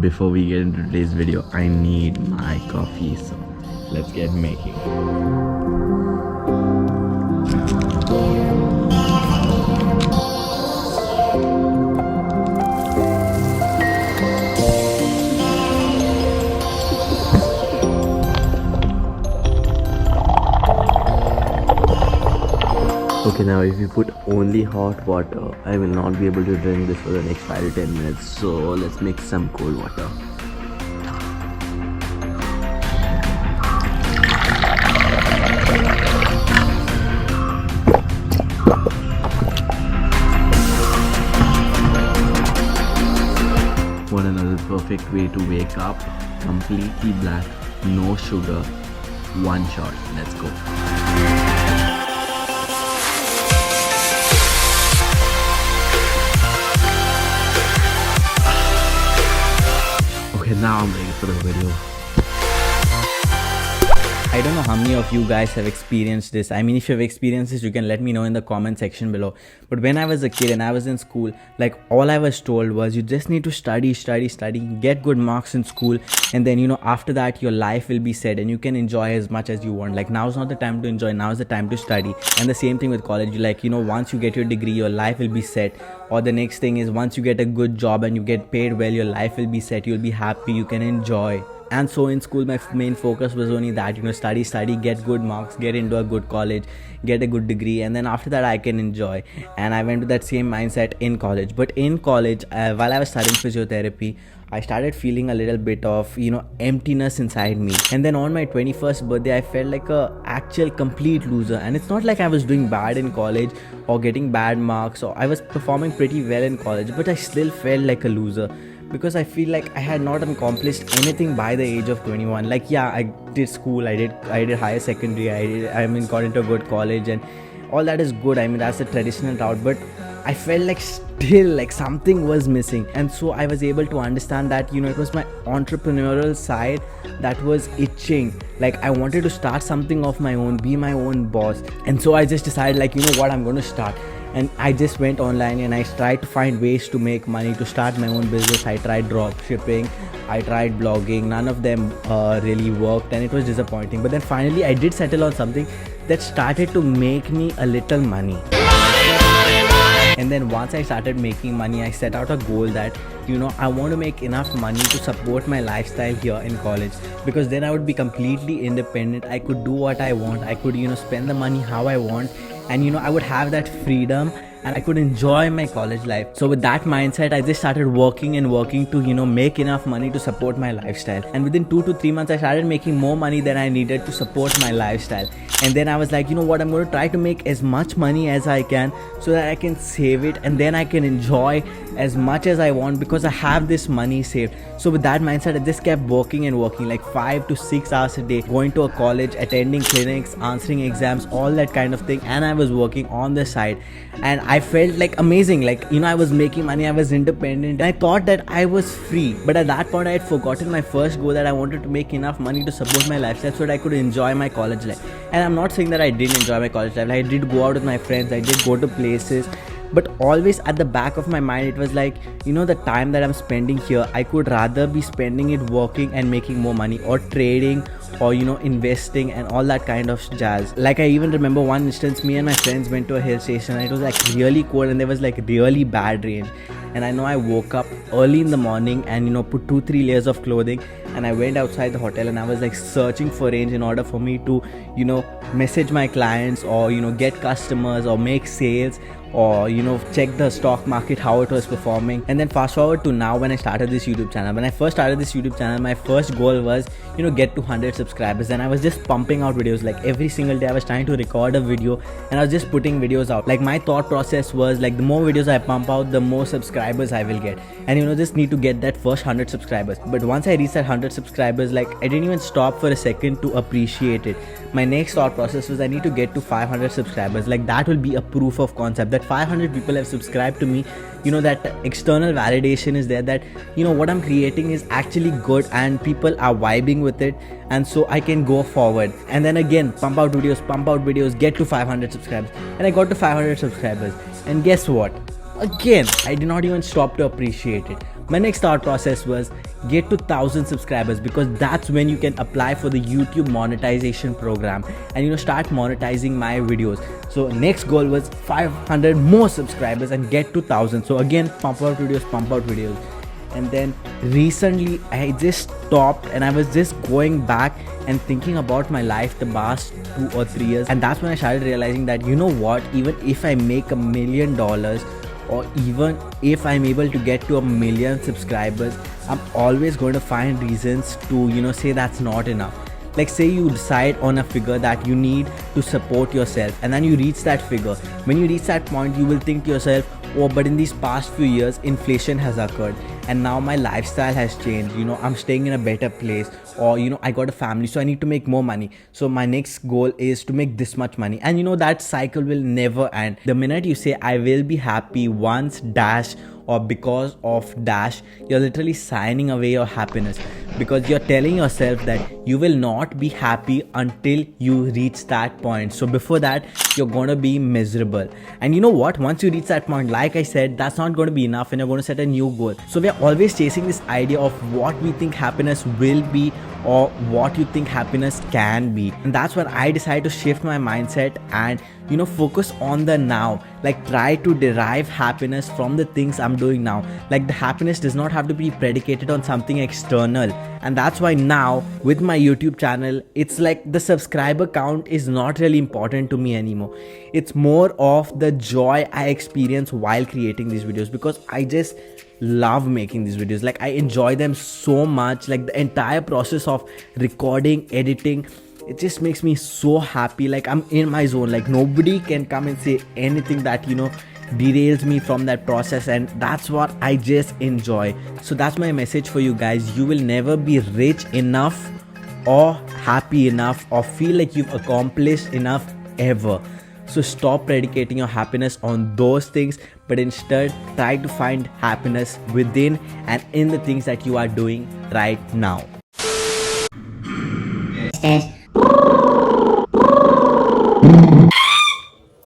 Before we get into today's video, I need my coffee, so let's get making. Okay, now if you put only hot water, I will not be able to drink this for the next 5 to 10 minutes. So let's mix some cold water. What another perfect way to wake up. Completely black, no sugar, one shot. Let's go. Okay, now I'm ready for the video. I don't know how many of you guys have experienced this. I mean, if you have experienced this, you can let me know in the comment section below. But when I was a kid and I was in school, like all I was told was you just need to study, get good marks in school, and then after that your life will be set and you can enjoy as much as you want. Like now is not the time to enjoy, now is the time to study. And the same thing with college. Like once you get your degree, your life will be set. Or the next thing is once you get a good job and you get paid well, your life will be set, you'll be happy, you can enjoy. And so in school my main focus was only that, study, get good marks, get into a good college, get a good degree, and then after that I can enjoy. And I went to that same mindset in college. But in college, while I was studying physiotherapy, I started feeling a little bit of emptiness inside me. And then on my 21st birthday, I felt like a actual complete loser. And it's not like I was doing bad in college or getting bad marks, or I was performing pretty well in college, but I still felt like a loser. Because I feel like I had not accomplished anything by the age of 21. Like yeah, I did school, I did higher secondary, got into a good college, and all that is good. I mean, that's the traditional route, but I felt like still like something was missing. And so I was able to understand that it was my entrepreneurial side that was itching. Like I wanted to start something of my own, be my own boss. And so I just decided, like, what, I'm going to start. And I just went online and I tried to find ways to make money, to start my own business. I tried drop shipping, I tried blogging. None of them really worked, and it was disappointing. But then finally I did settle on something that started to make me a little money. And then once I started making money, I set out a goal that I want to make enough money to support my lifestyle here in college, because then I would be completely independent. I could do what I want, I could spend the money how I want, and I would have that freedom and I could enjoy my college life. So with that mindset, I just started working to make enough money to support my lifestyle. And within 2 to 3 months, I started making more money than I needed to support my lifestyle. And then I was like, what, I'm going to try to make as much money as I can so that I can save it, and then I can enjoy as much as I want because I have this money saved. So with that mindset, I just kept working like 5 to 6 hours a day, going to a college, attending clinics, answering exams, all that kind of thing. And I was working on the side, and I felt like amazing. Like I was making money, I was independent, and I thought that I was free. But at that point I had forgotten my first goal, that I wanted to make enough money to support my lifestyle so that I could enjoy my college life. And I'm not saying that I didn't enjoy my college life. I did go out with my friends, I did go to places, but always at the back of my mind it was like, the time that I'm spending here, I could rather be spending it working and making more money, or trading, or investing and all that kind of jazz. Like I even remember one instance, me and my friends went to a hill station, and it was like really cold and there was like really bad rain. And I know I woke up early in the morning and put 2-3 layers of clothing, and I went outside the hotel and I was like searching for range in order for me to message my clients, or get customers, or make sales, or check the stock market, how it was performing. And then fast forward to now, when I started this YouTube channel. When I first started this YouTube channel, my first goal was get to 100 subscribers, and I was just pumping out videos. Like every single day I was trying to record a video and I was just putting videos out. Like my thought process was like, the more videos I pump out, the more subscribers I will get, and just need to get that first 100 subscribers. But once I reached that 100 subscribers, like I didn't even stop for a second to appreciate it. My next thought process was, I need to get to 500 subscribers. Like that will be a proof of concept that 500 people have subscribed to me. That external validation is there, that what I'm creating is actually good and people are vibing with it, and so I can go forward. And then again, pump out videos, get to 500 subscribers. And I got to 500 subscribers, and guess what? Again, I did not even stop to appreciate it. My next thought process was get to 1,000 subscribers, because that's when you can apply for the YouTube monetization program and start monetizing my videos. So next goal was 500 more subscribers and get to 1,000. So again, pump out videos. And then recently I just stopped and I was just going back and thinking about my life the past 2 or 3 years, and that's when I started realizing that even if I make $1 million, or even if I'm able to get to 1 million subscribers, I'm always going to find reasons to say that's not enough. Like, say you decide on a figure that you need to support yourself, and then you reach that figure. When you reach that point, you will think to yourself, oh, but in these past few years inflation has occurred and now my lifestyle has changed. I'm staying in a better place, or I got a family, so I need to make more money. So my next goal is to make this much money, and that cycle will never end. The minute you say I will be happy once dash or because of dash, you're literally signing away your happiness, because you're telling yourself that you will not be happy until you reach that point. So before that, you're gonna be miserable. And you know what, once you reach that point, like I said, that's not going to be enough, and you're going to set a new goal. So we're always chasing this idea of what we think happiness will be, or what you think happiness can be. And that's when I decided to shift my mindset and focus on the now. Like, try to derive happiness from the things I'm doing now. Like, the happiness does not have to be predicated on something external. And that's why now with my YouTube channel, it's like the subscriber count is not really important to me anymore. It's more of the joy I experience while creating these videos, because I just love making these videos. Like, I enjoy them so much. Like, the entire process of recording, editing, it just makes me so happy. Like, I'm in my zone. Like, nobody can come and say anything that derails me from that process, and that's what I just enjoy. So that's my message for you guys. You will never be rich enough or happy enough or feel like you've accomplished enough ever. So stop predicating your happiness on those things, but instead try to find happiness within and in the things that you are doing right now.